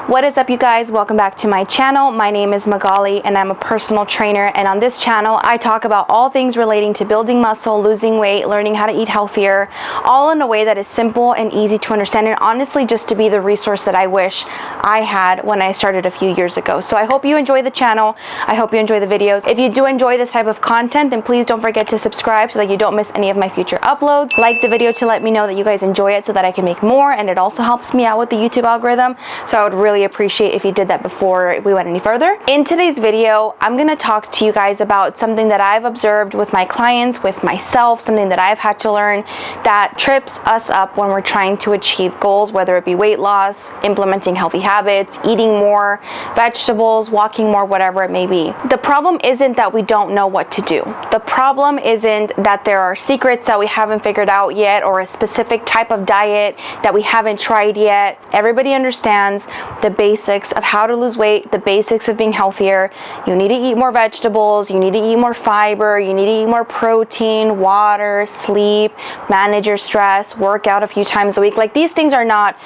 What is up, you guys? Welcome back to my channel. My name is Magali and I'm a personal trainer, and on this channel I talk about all things relating to building muscle, losing weight, learning how to eat healthier, all in a way that is simple and easy to understand, and honestly just to be the resource that I wish I had when I started a few years ago. So I hope you enjoy the channel. I hope you enjoy the videos. If you do enjoy this type of content, then please don't forget to subscribe so that you don't miss any of my future uploads. Like the video to let me know that you guys enjoy it so that I can make more, and it also helps me out with the YouTube algorithm. So I would really appreciate if you did that before we went any further. In today's video, I'm going to talk to you guys about something that I've observed with my clients, with myself, something that I've had to learn that trips us up when we're trying to achieve goals, whether it be weight loss, implementing healthy habits, eating more vegetables, walking more, whatever it may be. The problem isn't that we don't know what to do. The problem isn't that there are secrets that we haven't figured out yet, or a specific type of diet that we haven't tried yet. Everybody understands the basics of how to lose weight, the basics of being healthier. You need to eat more vegetables, you need to eat more fiber, you need to eat more protein, water, sleep, manage your stress, work out a few times a week. Like, these things are not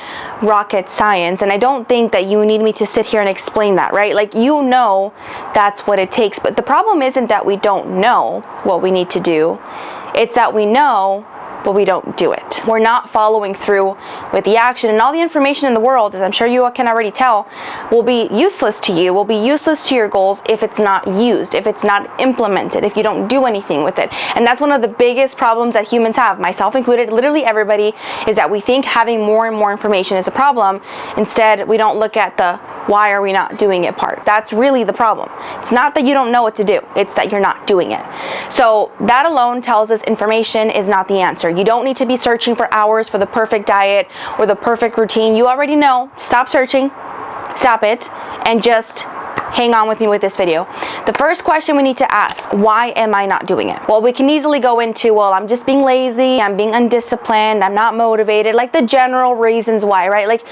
rocket science, and I don't think that you need me to sit here and explain that, right? Like, you know that's what it takes. But the problem isn't that we don't know what we need to do. It's that we know, but we don't do it. We're not following through with the action, and all the information in the world, as I'm sure you can already tell, will be useless to you, will be useless to your goals if it's not used, if it's not implemented, if you don't do anything with it. And that's one of the biggest problems that humans have, myself included, literally everybody, is that we think having more and more information is a problem. Instead, we don't look at the why are we not doing it part. That's really the problem. It's not that you don't know what to do, it's that you're not doing it. So that alone tells us information is not the answer. You don't need to be searching for hours for the perfect diet or the perfect routine. You already know. Stop searching, stop it, and just hang on with me with this video. The first question we need to ask, why am I not doing it? Well, we can easily go into, well, I'm just being lazy, I'm being undisciplined, I'm not motivated, like the general reasons why, right? Like,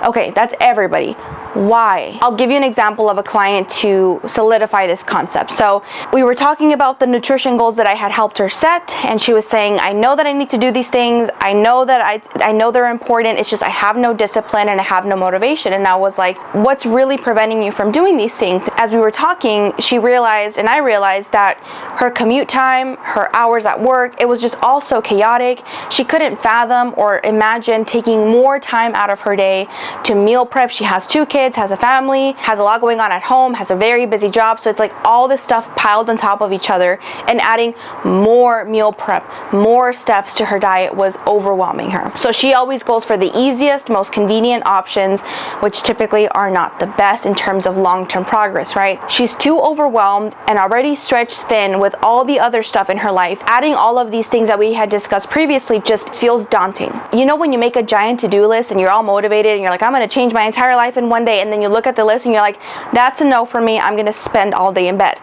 okay, that's everybody. Why? I'll give you an example of a client to solidify this concept. So we were talking about the nutrition goals that I had helped her set, and she was saying, I know that I need to do these things. I know that I know they're important. It's just I have no discipline and I have no motivation. And I was like, what's really preventing you from doing these things? As we were talking, she realized, and I realized, that her commute time, her hours at work, it was just all so chaotic. She couldn't fathom or imagine taking more time out of her day to meal prep. She has 2 kids, has a family, has a lot going on at home, has a very busy job. So it's like all this stuff piled on top of each other, and adding more meal prep, more steps to her diet was overwhelming her. So she always goes for the easiest, most convenient options, which typically are not the best in terms of long-term progress, right? She's too overwhelmed and already stretched thin with all the other stuff in her life. Adding all of these things that we had discussed previously just feels daunting. You know, when you make a giant to-do list and you're all motivated and you're like, I'm going to change my entire life in one day, and then you look at the list and you're like, that's a no for me, I'm going to spend all day in bed.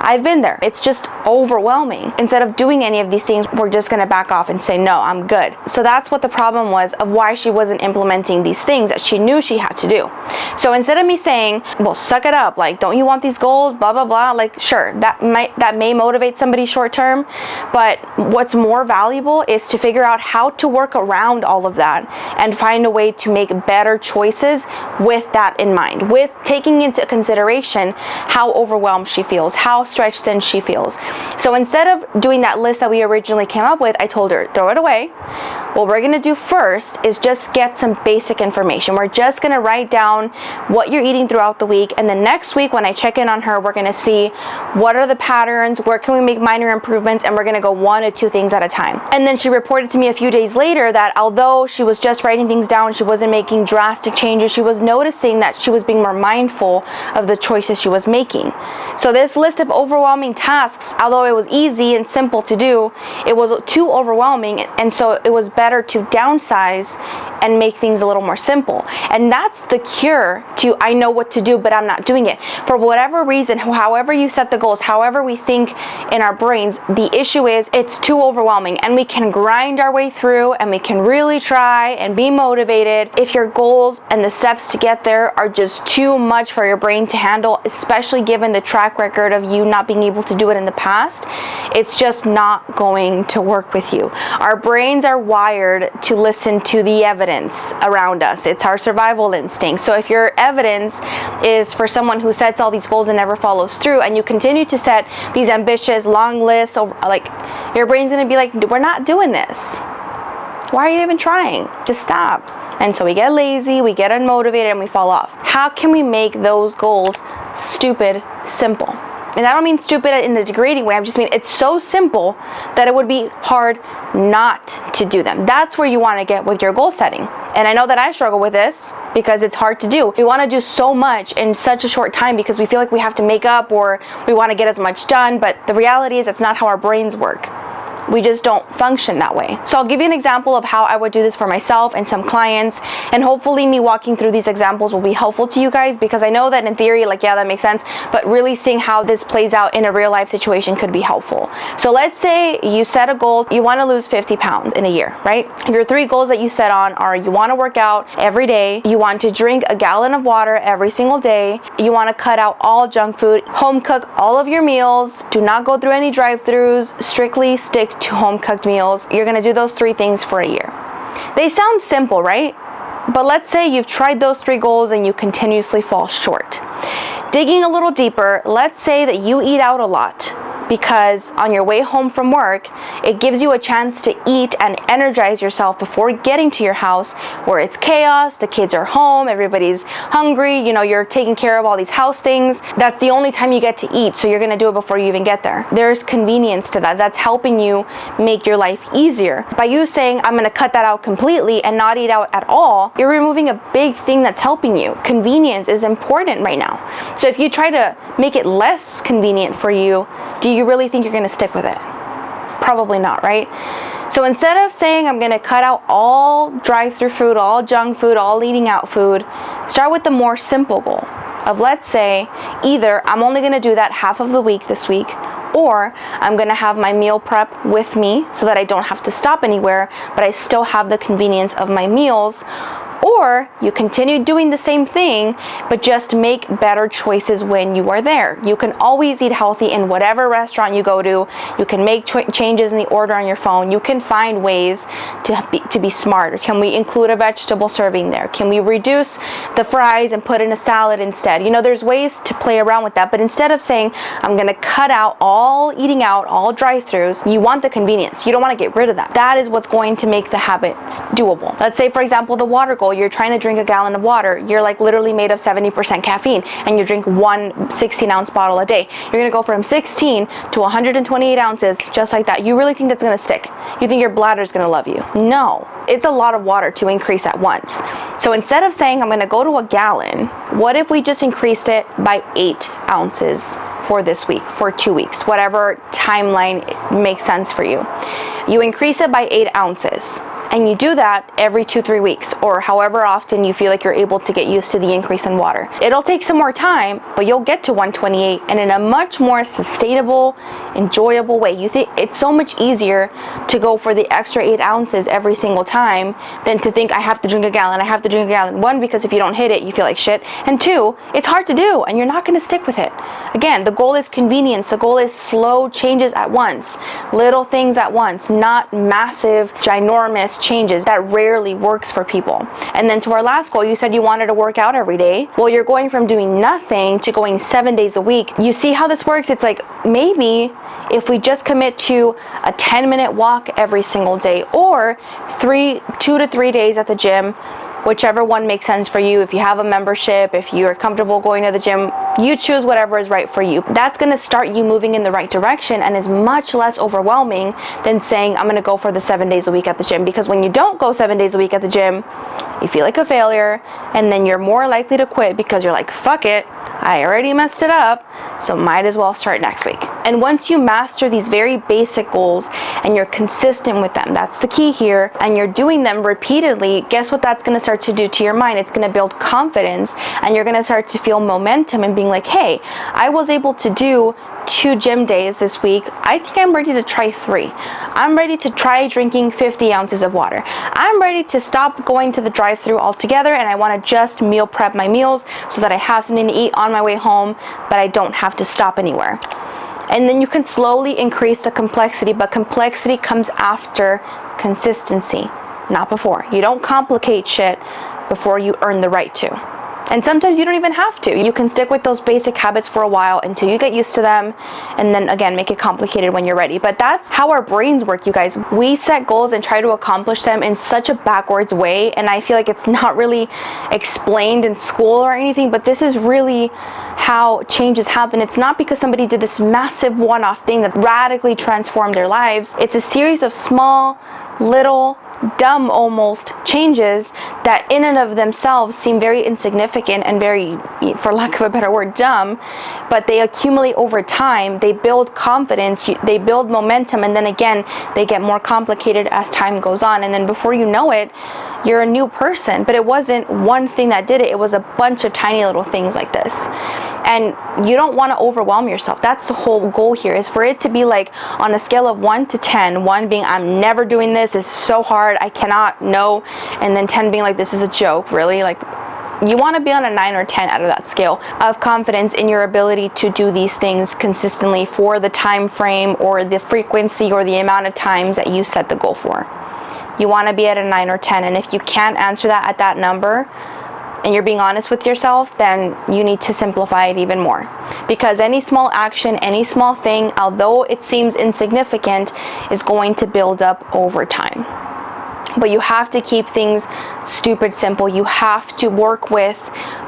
I've been there. It's just overwhelming. Instead of doing any of these things, we're just going to back off and say, no, I'm good. So that's what the problem was of why she wasn't implementing these things that she knew she had to do. So instead of me saying, well, suck it up, like, don't you want these goals, blah, blah, blah, like, sure, that may motivate somebody short term, but what's more valuable is to figure out how to work around all of that and find a way to make better choices with that in mind, with taking into consideration how overwhelmed she feels, how stretched thin she feels. So instead of doing that list that we originally came up with, I told her, throw it away. What we're going to do first is just get some basic information. We're just going to write down what you're eating throughout the week, and then next week when I check in on her, we're going to see what are the patterns, where can we make minor improvements, and we're going to go 1 or 2 things at a time. And then she reported to me a few days later that although she was just writing things down, she wasn't making drastic changes. She was noticing that she was being more mindful of the choices she was making. So this list of overwhelming tasks, although it was easy and simple to do, it was too overwhelming, and so it was better to downsize and make things a little more simple. And that's the cure to, I know what to do, but I'm not doing it. For whatever reason, however you set the goals, however we think in our brains, the issue is it's too overwhelming, and we can grind our way through and we can really try and be motivated. If your goals and the steps to get there are just too much for your brain to handle, especially given the track record of you not being able to do it in the past, it's just not going to work with you. Our brains are wired to listen to the evidence around us. It's our survival instinct. So if your evidence is for someone who sets all these goals and never follows through, and you continue to set these ambitious long lists over, like, your brain's gonna be like, we're not doing this. Why are you even trying? Just stop. And so we get lazy, we get unmotivated, and we fall off. How can we make those goals stupid simple? And I don't mean stupid in a degrading way. I just mean it's so simple that it would be hard not to do them. That's where you want to get with your goal setting. And I know that I struggle with this because it's hard to do. We want to do so much in such a short time because we feel like we have to make up, or we want to get as much done. But the reality is that's not how our brains work. We just don't function that way. So I'll give you an example of how I would do this for myself and some clients, and hopefully me walking through these examples will be helpful to you guys, because I know that in theory, like, yeah, that makes sense, but really seeing how this plays out in a real life situation could be helpful. So let's say you set a goal, you want to lose 50 pounds in a year, right? Your 3 goals that you set on are: you want to work out every day, you want to drink a gallon of water every single day, you want to cut out all junk food, home cook all of your meals, do not go through any drive-thrus, strictly stick to home cooked meals. You're gonna do those 3 things for a year. They sound simple, right? But let's say you've tried those 3 goals and you continuously fall short. Digging a little deeper, let's say that you eat out a lot, because on your way home from work, it gives you a chance to eat and energize yourself before getting to your house, where it's chaos, the kids are home, everybody's hungry, you know, you're taking care of all these house things. That's the only time you get to eat, so you're gonna do it before you even get there. There's convenience to that. That's helping you make your life easier. By you saying, I'm gonna cut that out completely and not eat out at all, you're removing a big thing that's helping you. Convenience is important right now. So if you try to make it less convenient for you, do you really think you're gonna stick with it? Probably not, right? So instead of saying, I'm gonna cut out all drive-through food, all junk food, all eating out food, start with the more simple goal of, let's say, either I'm only gonna do that half of the week this week, or I'm gonna have my meal prep with me so that I don't have to stop anywhere, but I still have the convenience of my meals. Or you continue doing the same thing, but just make better choices when you are there. You can always eat healthy in whatever restaurant you go to. You can make changes in the order on your phone. You can find ways to be smarter. Can we include a vegetable serving there? Can we reduce the fries and put in a salad instead? You know, there's ways to play around with that. But instead of saying, I'm gonna cut out all eating out, all drive-thrus, you want the convenience. You don't wanna get rid of that. That is what's going to make the habit doable. Let's say, for example, the water goal. You're trying to drink a gallon of water. You're like literally made of 70% caffeine, and you drink 1 16-ounce bottle a day. You're gonna go from 16 to 128 ounces just like that. You really think that's gonna stick? You think your bladder is gonna love you? No, it's a lot of water to increase at once. So instead of saying I'm gonna go to a gallon, what if we just increased it by 8 ounces for this week, for 2 weeks, whatever timeline makes sense for you. You increase it by 8 ounces. And you do that every 2-3 weeks, or however often you feel like you're able to get used to the increase in water. It'll take some more time, but you'll get to 128, and in a much more sustainable, enjoyable way. You think it's so much easier to go for the extra 8 ounces every single time than to think, I have to drink a gallon, I have to drink a gallon. 1, because if you don't hit it, you feel like shit. And 2, it's hard to do, and you're not gonna stick with it. Again, the goal is convenience. The goal is slow changes at once, little things at once, not massive, ginormous changes. That rarely works for people. And then to our last goal, you said you wanted to work out every day. Well, you're going from doing nothing to going 7 days a week. You see how this works? It's like, maybe if we just commit to a 10-minute walk every single day, or 2 to 3 days at the gym, whichever one makes sense for you. If you have a membership, if you're comfortable going to the gym, you choose whatever is right for you. That's going to start you moving in the right direction, and is much less overwhelming than saying, I'm going to go for the 7 days a week at the gym. Because when you don't go 7 days a week at the gym, you feel like a failure, and then you're more likely to quit because you're like, fuck it, I already messed it up, so might as well start next week. And once you master these very basic goals and you're consistent with them, that's the key here, and you're doing them repeatedly, guess what that's going to start to do to your mind? It's going to build confidence, and you're going to start to feel momentum and being like, hey, I was able to do 2 gym days this week. I think I'm ready to try 3. I'm ready to try drinking 50 ounces of water. I'm ready to stop going to the drive-thru altogether, and I want to just meal prep my meals so that I have something to eat on my way home, but I don't have to stop anywhere. And then you can slowly increase the complexity, but complexity comes after consistency, not before. You don't complicate shit before you earn the right to. And sometimes you don't even have to. You can stick with those basic habits for a while until you get used to them, and then again, make it complicated when you're ready. But that's how our brains work, you guys. We set goals and try to accomplish them in such a backwards way, and I feel like it's not really explained in school or anything, but this is really how changes happen. It's not because somebody did this massive one-off thing that radically transformed their lives. It's a series of small, little, dumb almost changes that in and of themselves seem very insignificant and very, for lack of a better word, dumb, but they accumulate over time. They build confidence, they build momentum, and then again they get more complicated as time goes on, and then before you know it, you're a new person. But it wasn't one thing that did it, it was a bunch of tiny little things like this. And you don't want to overwhelm yourself. That's the whole goal here, is for it to be like on a scale of 1 to 10, 1 being I'm never doing this is so hard, I cannot, no, and then 10 being like this is a joke, really. Like, you want to be on a 9 or 10 out of that scale of confidence in your ability to do these things consistently for the time frame or the frequency or the amount of times that you set the goal for. You want to be at a 9 or 10, and if you can't answer that at that number, and you're being honest with yourself, then you need to simplify it even more. Because any small action, any small thing, although it seems insignificant, is going to build up over time. But you have to keep things stupid simple. You have to work with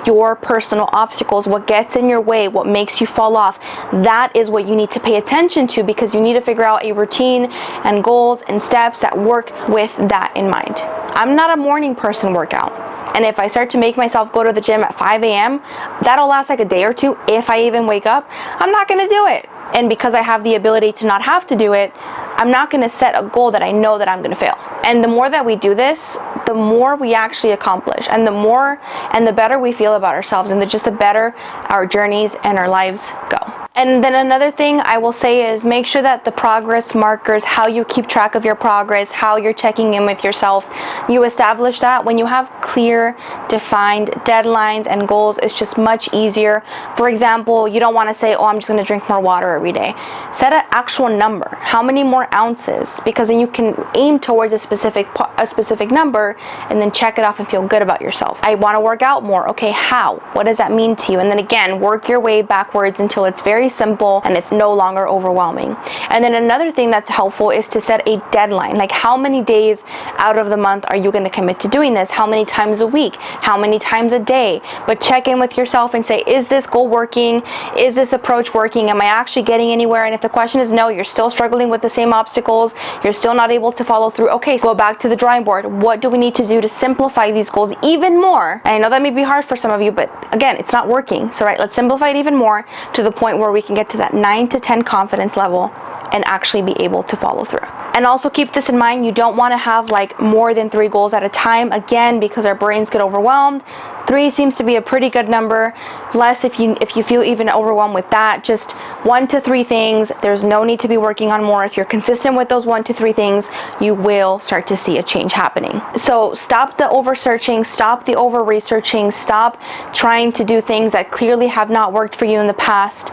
your personal obstacles, what gets in your way, what makes you fall off. That is what you need to pay attention to, because you need to figure out a routine and goals and steps that work with that in mind. I'm not a morning person workout. And if I start to make myself go to the gym at 5 a.m., that'll last like a day or two. If I even wake up, I'm not going to do it. And because I have the ability to not have to do it, I'm not going to set a goal that I know that I'm going to fail. And the more that we do this, the more we actually accomplish, and the more and the better we feel about ourselves, and the better our journeys and our lives go. And then another thing I will say is make sure that the progress markers, how you keep track of your progress, how you're checking in with yourself, you establish that. When you have clear, defined deadlines and goals, it's just much easier. For example, you don't want to say, oh, I'm just going to drink more water every day. Set an actual number. How many more ounces? Because then you can aim towards a specific number and then check it off and feel good about yourself. I want to work out more. Okay, how? What does that mean to you? And then again, work your way backwards until it's very simple and it's no longer overwhelming. And then another thing that's helpful is to set a deadline. Like, how many days out of the month are you going to commit to doing this? How many times a week? How many times a day? But check in with yourself and say, is this goal working? Is this approach working? Am I actually getting anywhere? And if the question is no, you're still struggling with the same obstacles, you're still not able to follow through, okay, so go back to the drawing board. What do we need to do to simplify these goals even more? And I know that may be hard for some of you, but again, it's not working. So let's simplify it even more to the point where we can get to that 9 to 10 confidence level and actually be able to follow through. And also keep this in mind, you don't want to have like more than 3 goals at a time, again, because our brains get overwhelmed. 3 seems to be a pretty good number. Less if you feel even overwhelmed with that. Just 1 to 3 things. There's no need to be working on more. If you're consistent with those 1 to 3 things, you will start to see a change happening. So stop the over searching, stop the over researching, stop trying to do things that clearly have not worked for you in the past.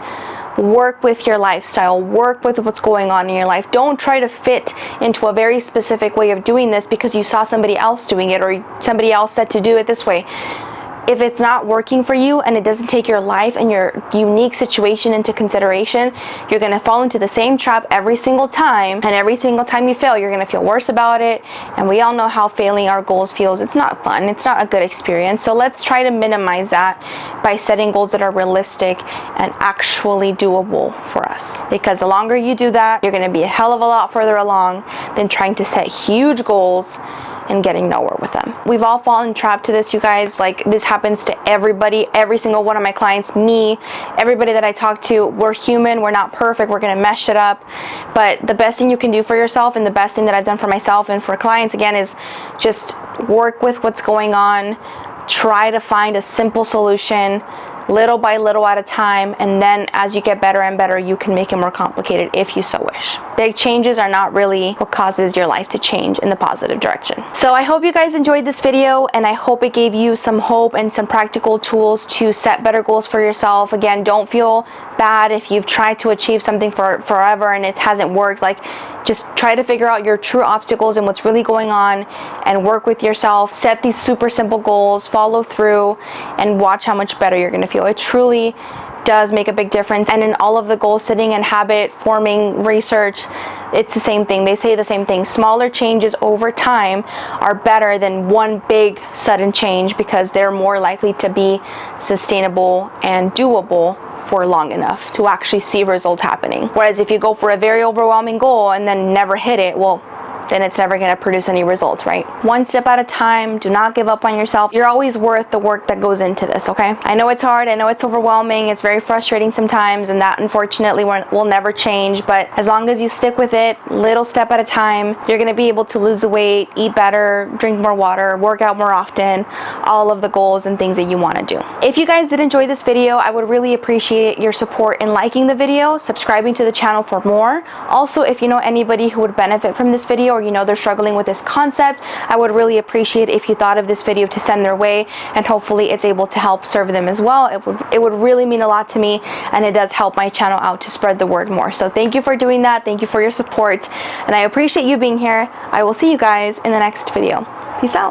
Work with your lifestyle, work with what's going on in your life. Don't try to fit into a very specific way of doing this because you saw somebody else doing it or somebody else said to do it this way. If it's not working for you and it doesn't take your life and your unique situation into consideration, you're going to fall into the same trap every single time. And every single time you fail, you're going to feel worse about it. And we all know how failing our goals feels. It's not fun. It's not a good experience. So let's try to minimize that by setting goals that are realistic and actually doable for us. Because the longer you do that, you're going to be a hell of a lot further along than trying to set huge goals and getting nowhere with them. We've all fallen trapped to this, you guys. Like, this happens to everybody, every single one of my clients, me, everybody that I talk to. We're human, we're not perfect, we're gonna mess shit up. But the best thing you can do for yourself, and the best thing that I've done for myself and for clients, again, is just work with what's going on. Try to find a simple solution. little by little at a time, and then as you get better and better, you can make it more complicated if you so wish. Big changes are not really what causes your life to change in the positive direction. So I hope you guys enjoyed this video, and I hope it gave you some hope and some practical tools to set better goals for yourself. Again, don't feel bad if you've tried to achieve something for forever and it hasn't worked. Like, just try to figure out your true obstacles and what's really going on, and work with yourself. Set these super simple goals, follow through, and watch how much better you're going to feel. It truly does make a big difference. And in all of the goal setting and habit forming research, it's the same thing. They say the same thing. Smaller changes over time are better than one big sudden change, because they're more likely to be sustainable and doable for long enough to actually see results happening. Whereas if you go for a very overwhelming goal and then never hit it, well, then it's never going to produce any results, right? One step at a time. Do not give up on yourself. You're always worth the work that goes into this, okay? I know it's hard. I know it's overwhelming. It's very frustrating sometimes, and that unfortunately will never change. But as long as you stick with it, little step at a time, you're going to be able to lose the weight, eat better, drink more water, work out more often, all of the goals and things that you want to do. If you guys did enjoy this video, I would really appreciate your support in liking the video, subscribing to the channel for more. Also, if you know anybody who would benefit from this video, or you know they're struggling with this concept, I would really appreciate if you thought of this video to send their way, and hopefully it's able to help serve them as well. It would really mean a lot to me, and it does help my channel out to spread the word more. So thank you for doing that. Thank you for your support, and I appreciate you being here. I will see you guys in the next video. Peace out.